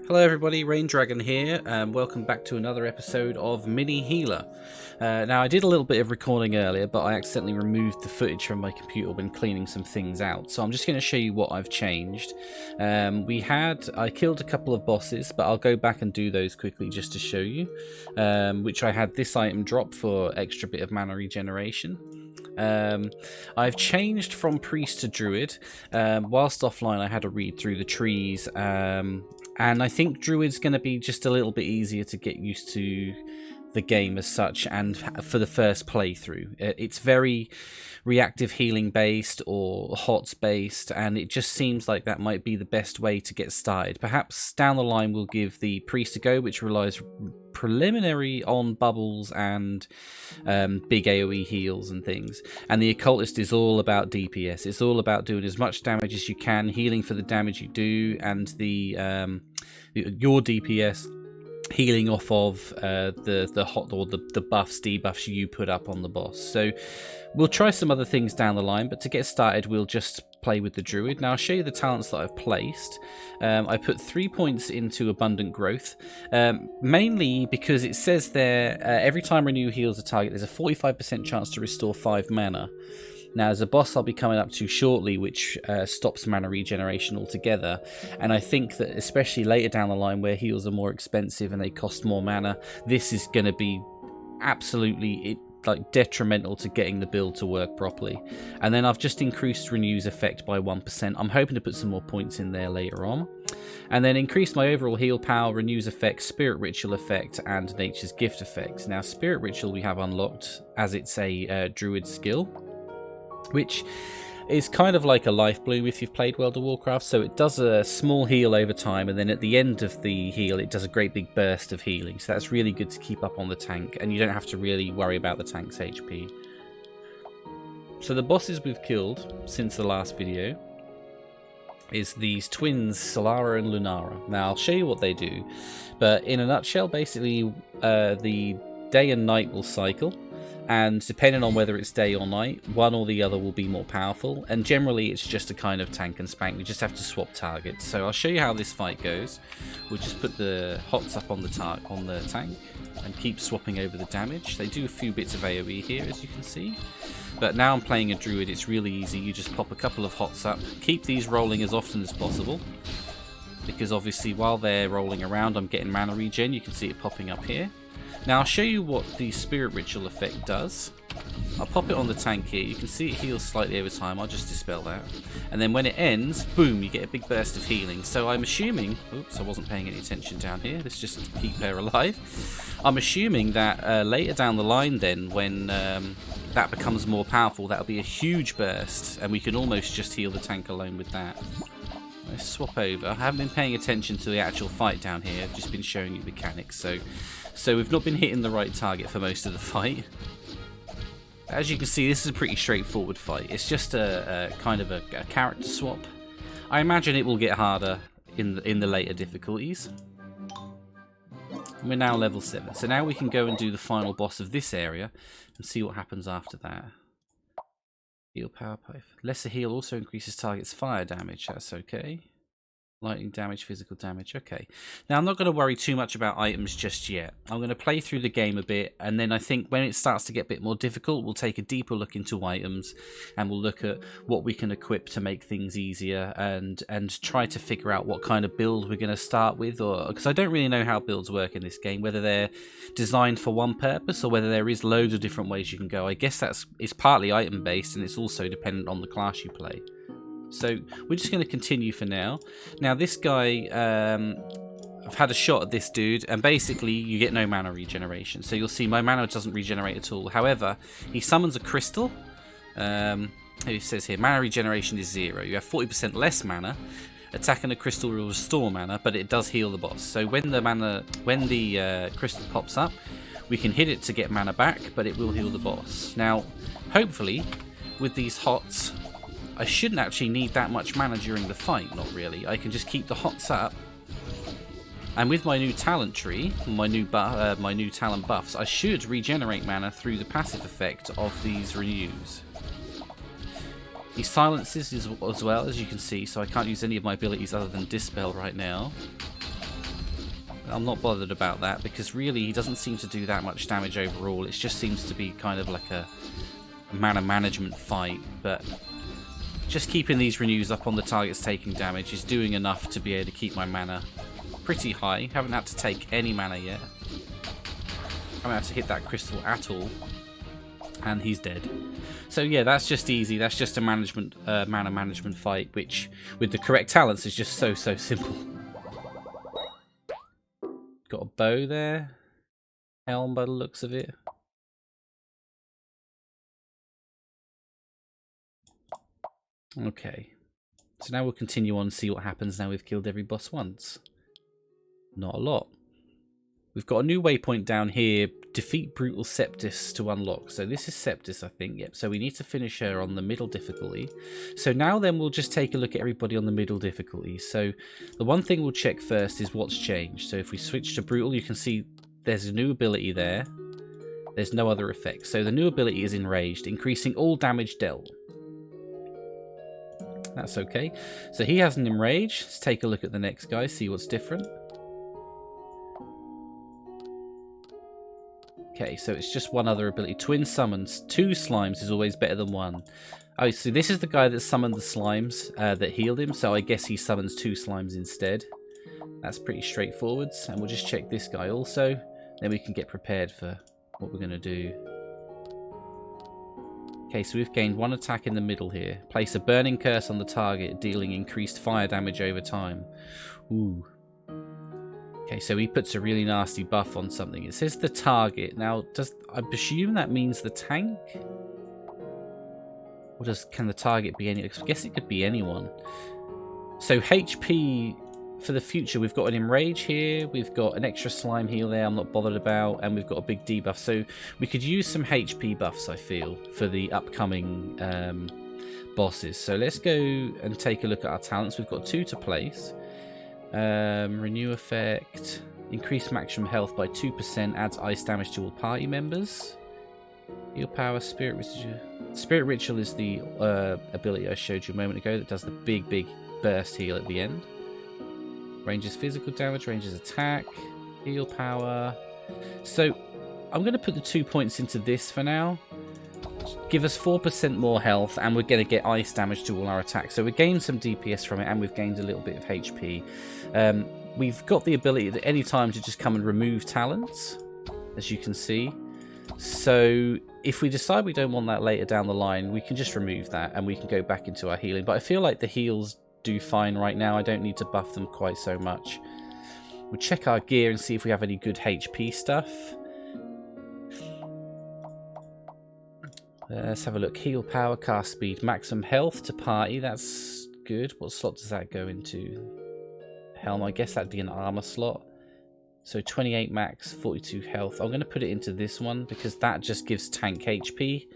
Hello everybody, Rain Dragon here, and welcome back to another episode of Mini Healer. Now I did a little bit of recording earlier, but I accidentally removed the footage from my computer when cleaning some things out, so I'm just going to show you what I've changed. I killed a couple of bosses, but I'll go back and do those quickly just to show you, which I had this item drop for extra bit of mana regeneration. I've changed from Priest to Druid. Whilst offline I had to read through the trees, and I think Druid's going to be just a little bit easier to get used to the game as such, and for the first playthrough. It's very reactive healing based or HOTS based, and it just seems like that might be the best way to get started. Perhaps down the line we'll give the Priest a go, which relies preliminary on bubbles and big AoE heals and things, and the Occultist is all about DPS. It's all about doing as much damage as you can, healing for the damage you do, and the your DPS healing off of the hot or the buffs, debuffs you put up on the boss. So we'll try some other things down the line, but to get started we'll just play with the Druid. Now I'll show you the talents that I've placed. I put 3 points into Abundant Growth, mainly because it says there every time Renew heals a target there's a 45% chance to restore 5 mana. Now there's a boss I'll be coming up to shortly which stops mana regeneration altogether, and I think that especially later down the line where heals are more expensive and they cost more mana, this is going to be absolutely detrimental to getting the build to work properly. And then I've just increased Renew's effect by 1%. I'm hoping to put some more points in there later on. And then increased my overall heal power, Renew's effect, Spirit Ritual effect, and Nature's Gift effect. Now Spirit Ritual we have unlocked as it's a Druid skill, which is kind of like a life bloom if you've played World of Warcraft. So it does a small heal over time, and then at the end of the heal it does a great big burst of healing. So that's really good to keep up on the tank, and you don't have to really worry about the tank's HP. So the bosses we've killed since the last video is these twins, Solara and Lunara. Now I'll show you what they do, but in a nutshell, basically the day and night will cycle, and depending on whether it's day or night, one or the other will be more powerful, and generally it's just a kind of tank and spank. We just have to swap targets. So I'll show you how this fight goes. We'll just put the HOTS up on the tank and keep swapping over the damage. They do a few bits of AoE here, as you can see, but now I'm playing a Druid. It's really easy. You just pop a couple of HOTS up, keep these rolling as often as possible, because obviously while they're rolling around I'm getting mana regen. You can see it popping up here. Now I'll show you what the Spirit Ritual effect does. I'll pop it on the tank here. You can see it heals slightly over time. I'll just dispel that. And then when it ends, boom, you get a big burst of healing. So I'm assuming... Oops, I wasn't paying any attention down here. Let's just keep her alive. I'm assuming that later down the line then, when that becomes more powerful, that'll be a huge burst, and we can almost just heal the tank alone with that. Let's swap over. I haven't been paying attention to the actual fight down here. I've just been showing you mechanics. So we've not been hitting the right target for most of the fight. As you can see, this is a pretty straightforward fight. It's just a kind of a character swap. I imagine it will get harder in the later difficulties. We're now level 7, so now we can go and do the final boss of this area and see what happens after that. Heal power pipe. Lesser heal also increases target's fire damage. That's okay. Lightning damage, physical damage. Okay. Now I'm not going to worry too much about items just yet. I'm going to play through the game a bit, and then I think when it starts to get a bit more difficult, we'll take a deeper look into items, and we'll look at what we can equip to make things easier, and try to figure out what kind of build we're going to start with, or because I don't really know how builds work in this game, whether they're designed for one purpose or whether there is loads of different ways you can go. I guess it's partly item based, and it's also dependent on the class you play. So we're just going to continue for now. Now this guy, I've had a shot at this dude, and basically you get no mana regeneration. So you'll see my mana doesn't regenerate at all. However, he summons a crystal. It says here, mana regeneration is 0. You have 40% less mana. Attacking a crystal will restore mana, but it does heal the boss. So when the crystal pops up, we can hit it to get mana back, but it will heal the boss. Now, hopefully, with these HOTS, I shouldn't actually need that much mana during the fight, not really. I can just keep the HOTS up, and with my new talent tree, my new talent buffs, I should regenerate mana through the passive effect of these renews. He silences as well, as you can see, so I can't use any of my abilities other than Dispel right now. I'm not bothered about that, because really he doesn't seem to do that much damage overall. It just seems to be kind of like a mana management fight, but just keeping these renews up on the targets taking damage is doing enough to be able to keep my mana pretty high. Haven't had to take any mana yet. Haven't had to hit that crystal at all. And he's dead. So yeah, that's just easy. That's just a mana management fight, which with the correct talents is just so simple. Got a bow there. Helm by the looks of it. Okay. So now we'll continue on and see what happens now we've killed every boss once. Not a lot. We've got a new waypoint down here. Defeat Brutal Septis to unlock. So this is Septis, I think. Yep. So we need to finish her on the middle difficulty. So now then we'll just take a look at everybody on the middle difficulty. So the one thing we'll check first is what's changed. So if we switch to Brutal, you can see there's a new ability there. There's no other effects. So the new ability is Enraged, increasing all damage dealt. That's okay. So he has an Enrage. Let's take a look at the next guy, see what's different. Okay, so it's just one other ability. Twin summons. 2 slimes is always better than 1. Oh, so this is the guy that summoned the slimes that healed him. So I guess he summons 2 slimes instead. That's pretty straightforward. And we'll just check this guy also. Then we can get prepared for what we're going to do. Okay, so we've gained 1 attack in the middle here. Place a burning curse on the target, dealing increased fire damage over time. Ooh. Okay, so he puts a really nasty buff on something. It says the target. Now, I presume that means the tank? Or can the target be any? I guess it could be anyone. So HP for the future, we've got an Enrage here. We've got an extra slime heal there I'm not bothered about. And we've got a big debuff. So we could use some HP buffs, I feel, for the upcoming bosses. So let's go and take a look at our talents. We've got 2 to place. Renew effect, increase maximum health by 2%, adds ice damage to all party members. Heal power, spirit ritual. Spirit ritual is the ability I showed you a moment ago that does the big burst heal at the end. Ranges physical damage, ranges attack, heal power. So I'm going to put the 2 points into this for now. Give us 4% more health, and we're going to get ice damage to all our attacks. So we gained some DPS from it, and we've gained a little bit of HP. We've got the ability at any time to just come and remove talents, as you can see. So if we decide we don't want that later down the line, we can just remove that, and we can go back into our healing. But I feel like the heals do fine right now. I don't need to buff them quite so much. We'll check our gear and see if we have any good HP stuff. Let's have a look. Heal power, cast speed, maximum health to party. That's good. What slot does that go into? Helm, I guess that'd be an armor slot. So 28 max, 42 health. I'm going to put it into this one because that just gives tank HP.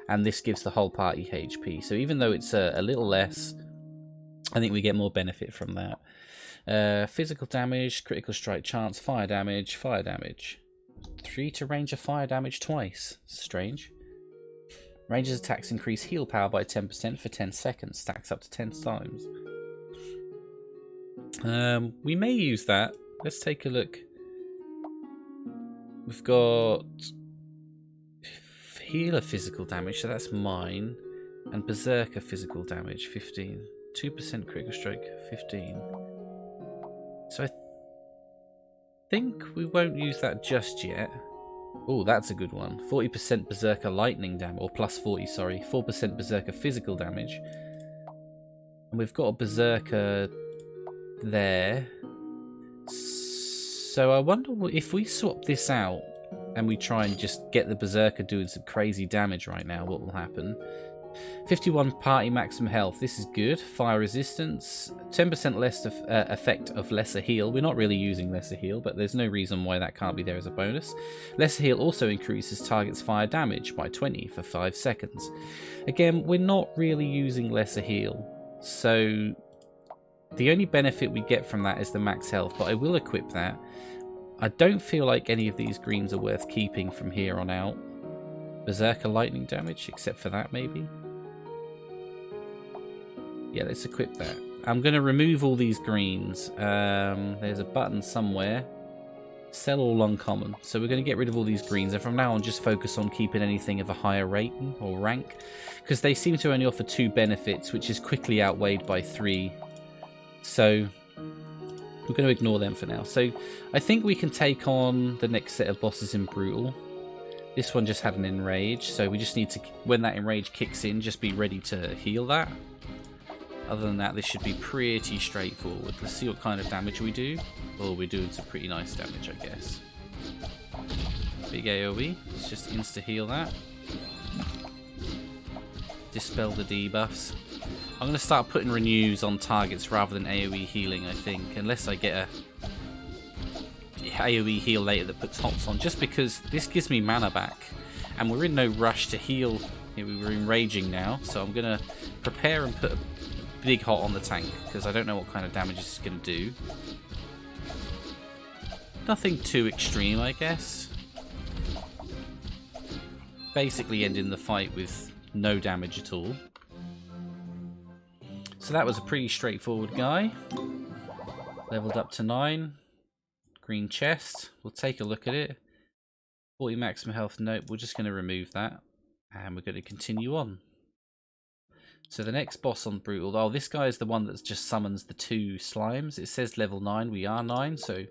And this gives the whole party HP. So even though it's a little less, I think we get more benefit from that. Physical damage, critical strike chance, fire damage, fire damage. 3 to range of fire damage twice. Strange. Ranger's attacks increase heal power by 10% for 10 seconds. Stacks up to 10 times. We may use that. Let's take a look. We've got healer physical damage, so that's mine. And berserker physical damage, 15. 2% critical strike, 15. So I think we won't use that just yet. Oh, that's a good one. 40% berserker lightning damage, or plus 40, sorry. 4% berserker physical damage. And we've got a berserker there. So I wonder if we swap this out and we try and just get the berserker doing some crazy damage right now, what will happen? 51 party maximum health. This is good. Fire resistance. 10% less effect of lesser heal. We're not really using lesser heal, but there's no reason why that can't be there as a bonus. Lesser heal also increases target's fire damage by 20 for 5 seconds. Again, we're not really using lesser heal. So the only benefit we get from that is the max health, but I will equip that. I don't feel like any of these greens are worth keeping from here on out. Berserker lightning damage, except for that maybe. Yeah, let's equip that. I'm going to remove all these greens. There's a button somewhere. Sell all uncommon. So we're going to get rid of all these greens, and from now on just focus on keeping anything of a higher rating or rank, because they seem to only offer 2 benefits, which is quickly outweighed by 3. So we're going to ignore them for now. So I think we can take on the next set of bosses in Brutal. This one just had an Enrage, so we just need to, when that Enrage kicks in, just be ready to heal that. Other than that, this should be pretty straightforward. Let's see what kind of damage we do. Oh, we're doing some pretty nice damage, I guess. Big AoE. Let's just insta-heal that. Dispel the debuffs. I'm going to start putting renews on targets rather than AoE healing, I think. Unless I get a AoE heal later that puts hots on. Just because this gives me mana back. And we're in no rush to heal. We're enraging now. So I'm going to prepare and put a big hot on the tank, because I don't know what kind of damage this is going to do. Nothing too extreme, I guess. Basically ending the fight with no damage at all. So that was a pretty straightforward guy. Leveled up to 9. Green chest. We'll take a look at it. 40 maximum health. Nope, we're just going to remove that. And we're going to continue on. So the next boss on Brutal, oh, this guy is the one that just summons the 2 slimes. It says level 9, we are 9, so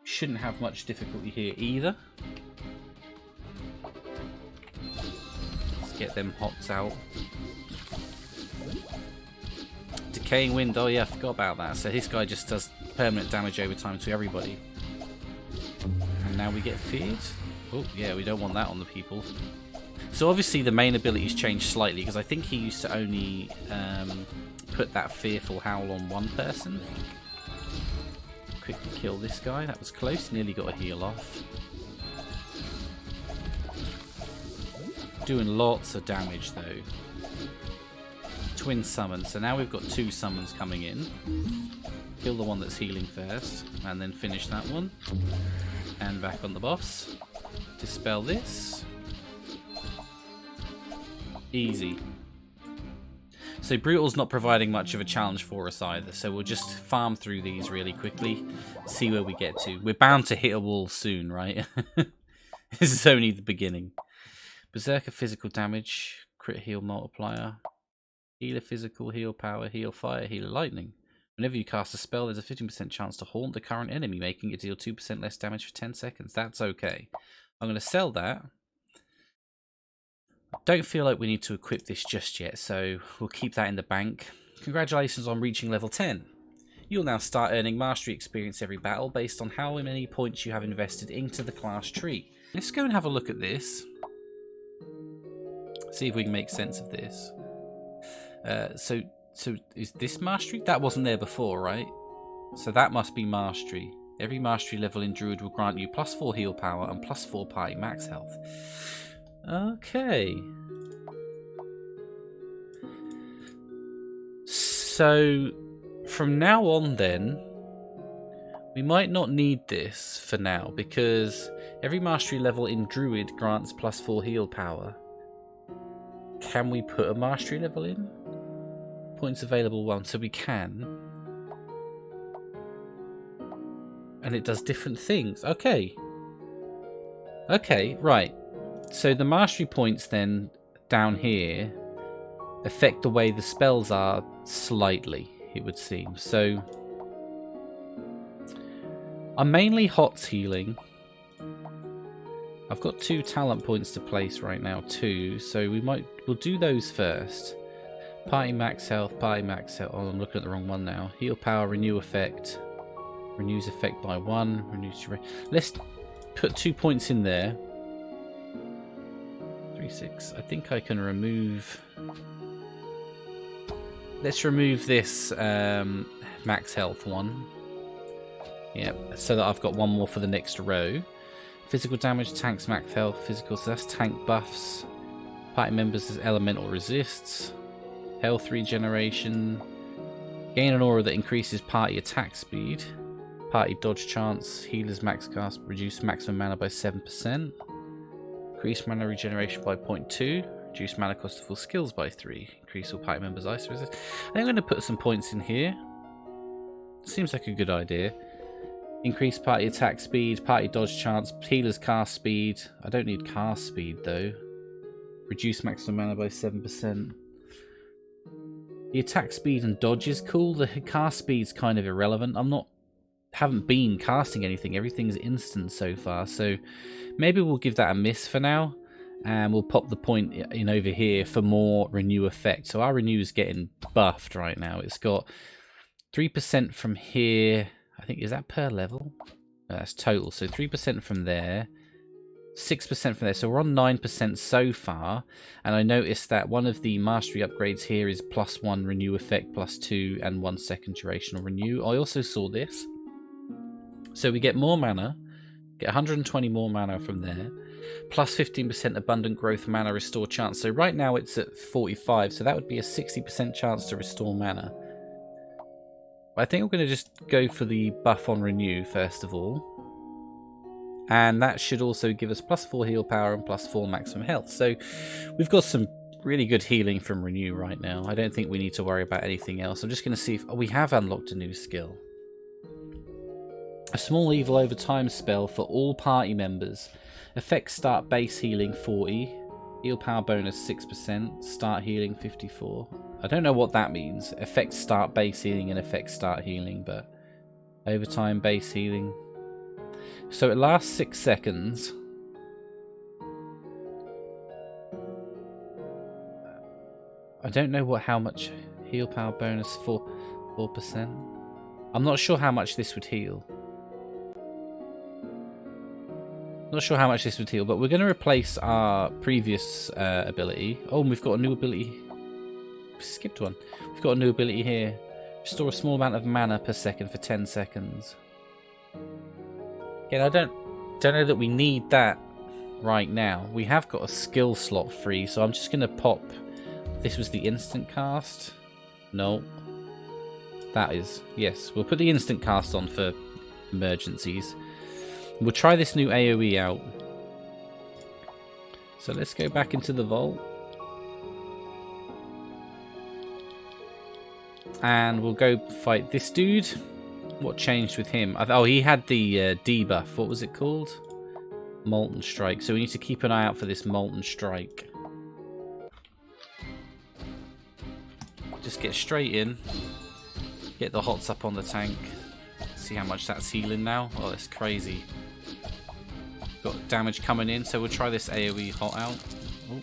shouldn't have much difficulty here either. Let's get them hots out. Decaying Wind, oh yeah, I forgot about that. So this guy just does permanent damage over time to everybody. And now we get feared. Oh yeah, we don't want that on the people. So obviously the main abilities changed slightly, because I think he used to only put that fearful howl on one person. Quickly kill this guy, that was close, nearly got a heal off. Doing lots of damage though. Twin summon, so now we've got 2 summons coming in. Kill the one that's healing first, and then finish that one. And back on the boss. Dispel this. Easy. So Brutal's not providing much of a challenge for us either, so we'll just farm through these really quickly, see where we get to. We're bound to hit a wall soon, right? This is only the beginning. Berserker physical damage, crit heal multiplier, healer physical, heal power, heal fire, healer lightning. Whenever you cast a spell, there's a 15% chance to haunt the current enemy, making it deal 2% less damage for 10 seconds. That's okay. I'm going to sell that. Don't feel like we need to equip this just yet, so we'll keep that in the bank. Congratulations on reaching level 10. You'll now start earning mastery experience every battle based on how many points you have invested into the class tree. Let's go and have a look at this. See if we can make sense of this. So is this mastery? That wasn't there before, right? So that must be mastery. Every mastery level in Druid will grant you +4 heal power and +4 party max health. Okay. So from now on then, we might not need this for now, because every mastery level in Druid grants +4 heal power. Can we put a mastery level in? Points available 1, so we can. And it does different things. Okay. Okay, right. So the mastery points then down here affect the way the spells are slightly, it would seem. So I'm mainly HOTS healing. I've got 2 talent points to place right now too, so we'll do those first. Party max health, party max health. Oh, I'm looking at the wrong one now. Heal power, renew effect. Renews effect by 1. Renews your... Let's put 2 points in there. 3, 6. I think I can remove... Let's remove this max health one. Yep, so that I've got 1 more for the next row. Physical damage, tanks max health, physical, so that's tank buffs. Party members as elemental resists. Health regeneration. Gain an aura that increases party attack speed. Party dodge chance. Healers max cast. Reduce maximum mana by 7%. Increase mana regeneration by 0.2. Reduce mana cost of full skills by 3. Increase all party members' ice resist. I think I'm going to put some points in here. Seems like a good idea. Increase party attack speed, party dodge chance, healer's cast speed. I don't need cast speed though. Reduce maximum mana by 7%. The attack speed and dodge is cool. The cast speed's kind of irrelevant. Haven't been casting anything. Everything's instant so far. So maybe we'll give that a miss for now. And we'll pop the point in over here for more renew effect. So our renew is getting buffed right now. It's got 3% from here. I think, is that per level? No, that's total. So 3% from there. 6% from there. So we're on 9% so far. And I noticed that one of the mastery upgrades here is +1 renew effect, +2, and 1 second durational renew. I also saw this. So we get more mana. Get 120 more mana from there. Plus 15% abundant growth mana restore chance. So right now it's at 45. So that would be a 60% chance to restore mana. I think we're going to just go for the buff on renew first of all. And that should also give us +4 heal power and +4 maximum health. So we've got some really good healing from renew right now. I don't think we need to worry about anything else. I'm just going to see if we have unlocked a new skill. A small evil over time spell for all party members. Effect start base healing 40. Heal power bonus 6%. Start healing 54. I don't know what that means. Effect start base healing and effect start healing, but overtime base healing. So it lasts 6 seconds. I don't know how much heal power bonus for 4%. I'm not sure how much this would heal. Not sure how much this would heal, but we're going to replace our previous ability. Oh, and we've got a new ability. We skipped one. We've got a new ability here. Restore a small amount of mana per second for 10 seconds. Again, I don't know that we need that right now. We have got a skill slot free, so I'm just going to pop... This was the instant cast? No. That is... Yes, we'll put the instant cast on for emergencies. We'll try this new AoE out. So let's go back into the vault. And we'll go fight this dude. What changed with him? Oh, he had the debuff. What was it called? Molten Strike. So we need to keep an eye out for this Molten Strike. Just get straight in. Get the hots up on the tank. See how much that's healing now. Oh, that's crazy. Got damage coming in, so we'll try this AoE hot out. Oh,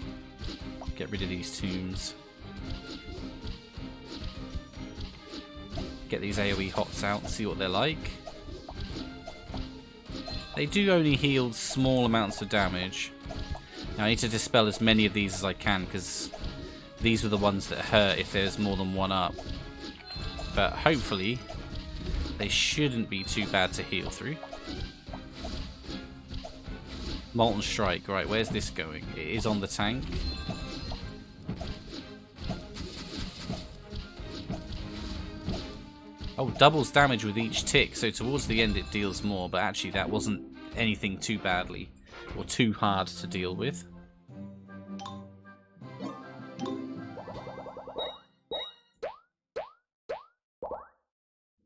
get rid of these tombs. Get these AoE hots out and see what they're like. They do only heal small amounts of damage. Now I need to dispel as many of these as I can, because these are the ones that hurt if there's more than one up. But hopefully they shouldn't be too bad to heal through. Molten Strike, right, where's this going? It is on the tank. Oh, doubles damage with each tick, so towards the end it deals more, but actually that wasn't anything too badly or too hard to deal with.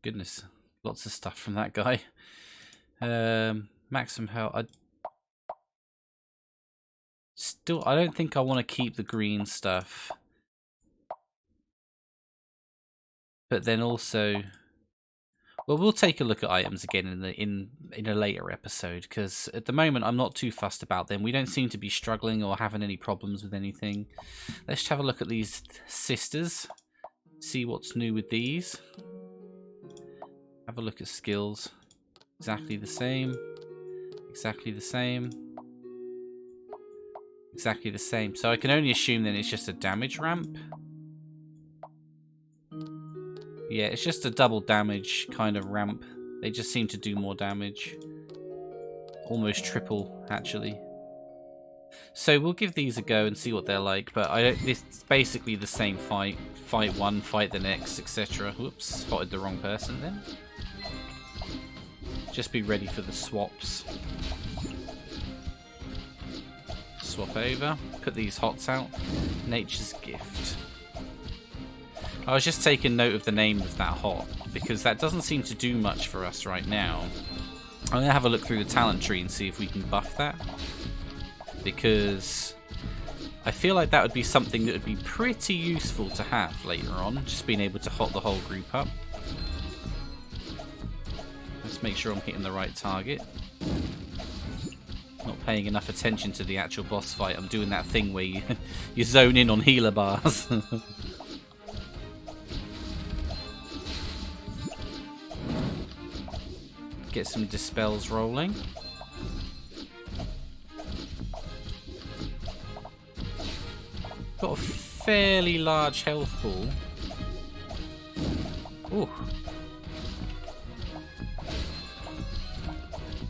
Goodness, lots of stuff from that guy. Maximum health. I don't think I want to keep the green stuff. But then also, well, we'll take a look at items again in a later episode, because at the moment I'm not too fussed about them. We don't seem to be struggling or having any problems with anything. Let's have a look at these sisters. See what's new with these. Have a look at skills. Exactly the same. Exactly the same. Exactly the same. So I can only assume then it's just a damage ramp. Yeah, it's just a double damage kind of ramp. They just seem to do more damage. Almost triple, actually. So we'll give these a go and see what they're like. But it's basically the same fight. Fight one, fight the next, etc. Whoops, spotted the wrong person then. Just be ready for the swaps. Swap over. Put these hots out. Nature's Gift. I was just taking note of the name of that hot because that doesn't seem to do much for us right now. I'm going to have a look through the talent tree and see if we can buff that, because I feel like that would be something that would be pretty useful to have later on, just being able to hot the whole group up. Let's make sure I'm hitting the right target. Not paying enough attention to the actual boss fight. I'm doing that thing where you zone in on healer bars. Get some dispels rolling. Got a fairly large health pool. Ooh.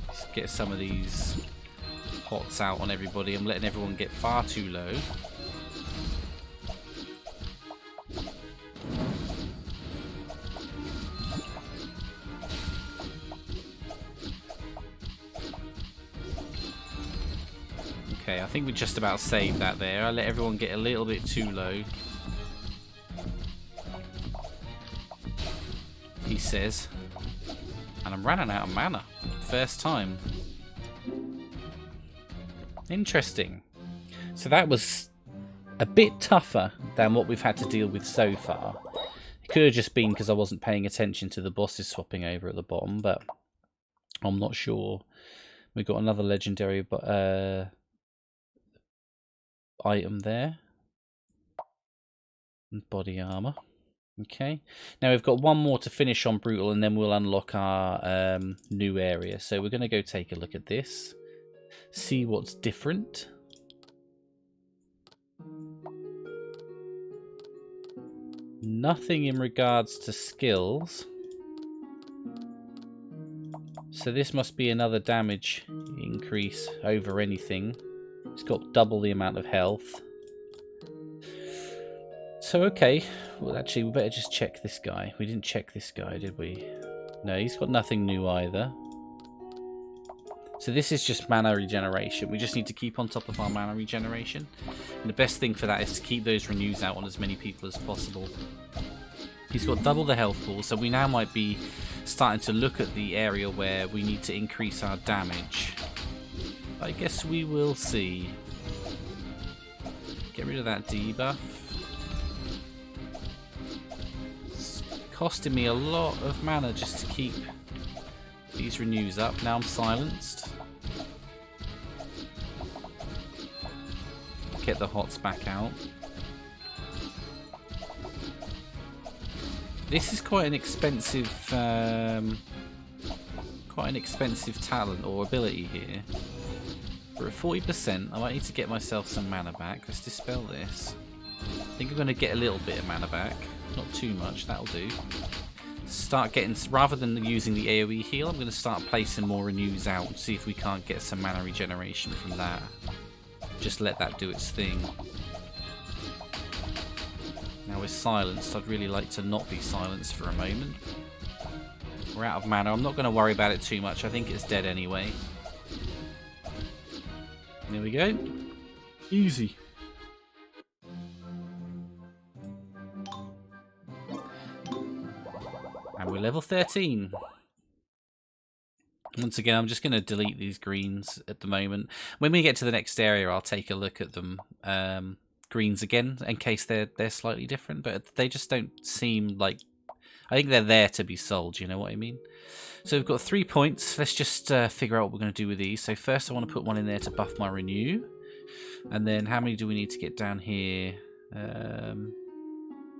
Let's get some of these pots out on everybody. I'm letting everyone get far too low. Okay, I think we just about saved that there. I let everyone get a little bit too low. He says. And I'm running out of mana. First time. Interesting. So that was a bit tougher than what we've had to deal with so far. It could have just been because I wasn't paying attention to the bosses swapping over at the bottom, but I'm not sure. We got another legendary item there. Body armor. Okay. Now we've got one more to finish on Brutal, and then we'll unlock our new area. So we're going to go take a look at this. See what's different. Nothing in regards to skills. So this must be another damage increase over anything. It's got double the amount of health. So okay, well actually we better just check this guy. We didn't check this guy, did we? No, he's got nothing new either. So this is just mana regeneration. We just need to keep on top of our mana regeneration. And the best thing for that is to keep those renews out on as many people as possible. He's got double the health pool, so we now might be starting to look at the area where we need to increase our damage. I guess we will see. Get rid of that debuff. It's costing me a lot of mana just to keep these renews up. Now I'm silenced. Get the hots back out. This is quite an expensive talent or ability here. We're at 40%. I might need to get myself some mana back. Let's dispel this. I think I'm going to get a little bit of mana back. Not too much, that'll do. Start getting, rather than using the AoE heal, I'm going to start placing more renews out and see if we can't get some mana regeneration from that. Just let that do its thing. Now we're silenced. I'd really like to not be silenced for a moment. We're out of mana. I'm not going to worry about it too much. I think it's dead anyway. There we go. Easy. And we're level 13. Once again, I'm just going to delete these greens at the moment. When we get to the next area, I'll take a look at them. Greens again, in case they're slightly different, but they just don't seem like... I think they're there to be sold, you know what I mean? So we've got 3 points. Let's just figure out what we're going to do with these. So first I want to put one in there to buff my renew. And then how many do we need to get down here? Where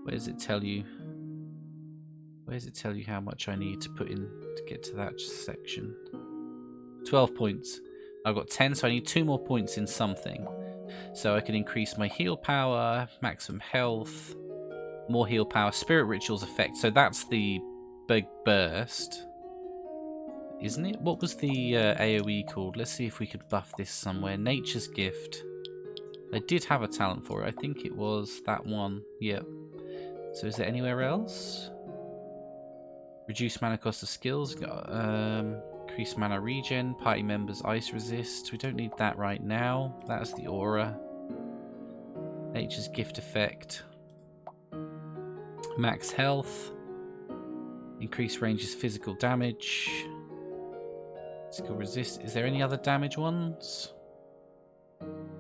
does it tell you? Where does it tell you how much I need to put in to get to that section? 12 points. I've got 10, so I need 2 more points in something. So I can increase my heal power, maximum health, more heal power, spirit rituals effect. So that's the big burst, isn't it? What was the AoE called? Let's see if we could buff this somewhere. Nature's Gift. I did have a talent for it. I think it was that one. Yep. So is there anywhere else? Reduce mana cost of skills. Increase mana regen. Party members ice resist. We don't need that right now. That's the aura. Nature's Gift effect. Max health. Increase ranges physical damage. Physical resist. Is there any other damage ones?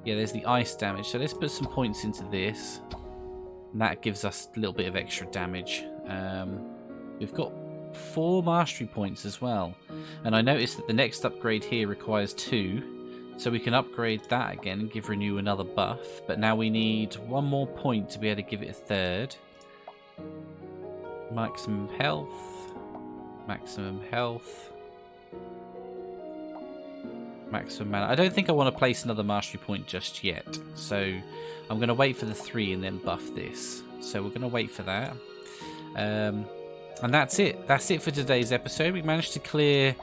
Yeah, there's the ice damage. So let's put some points into this. And that gives us a little bit of extra damage. We've got 4 mastery points as well. And I noticed that the next upgrade here requires 2. So we can upgrade that again and give Renew another buff. But now we need 1 more point to be able to give it a 3rd. Maximum health. Maximum health. Maximum mana. I don't think I want to place another mastery point just yet. So I'm going to wait for the 3 and then buff this. So we're going to wait for that. And that's it. That's it for today's episode. We managed to clear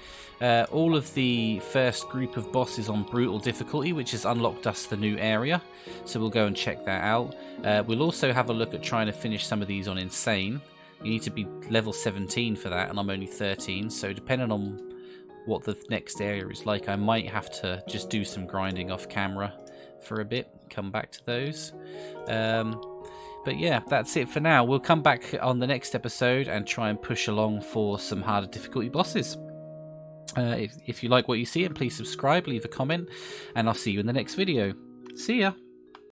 all of the first group of bosses on Brutal difficulty, which has unlocked us the new area. So we'll go and check that out. We'll also have a look at trying to finish some of these on Insane. You need to be level 17 for that, and I'm only 13. So depending on what the next area is like, I might have to just do some grinding off camera for a bit. Come back to those. But yeah, that's it for now. We'll come back on the next episode and try and push along for some harder difficulty bosses. If you like what you see, please subscribe, leave a comment, and I'll see you in the next video. See ya!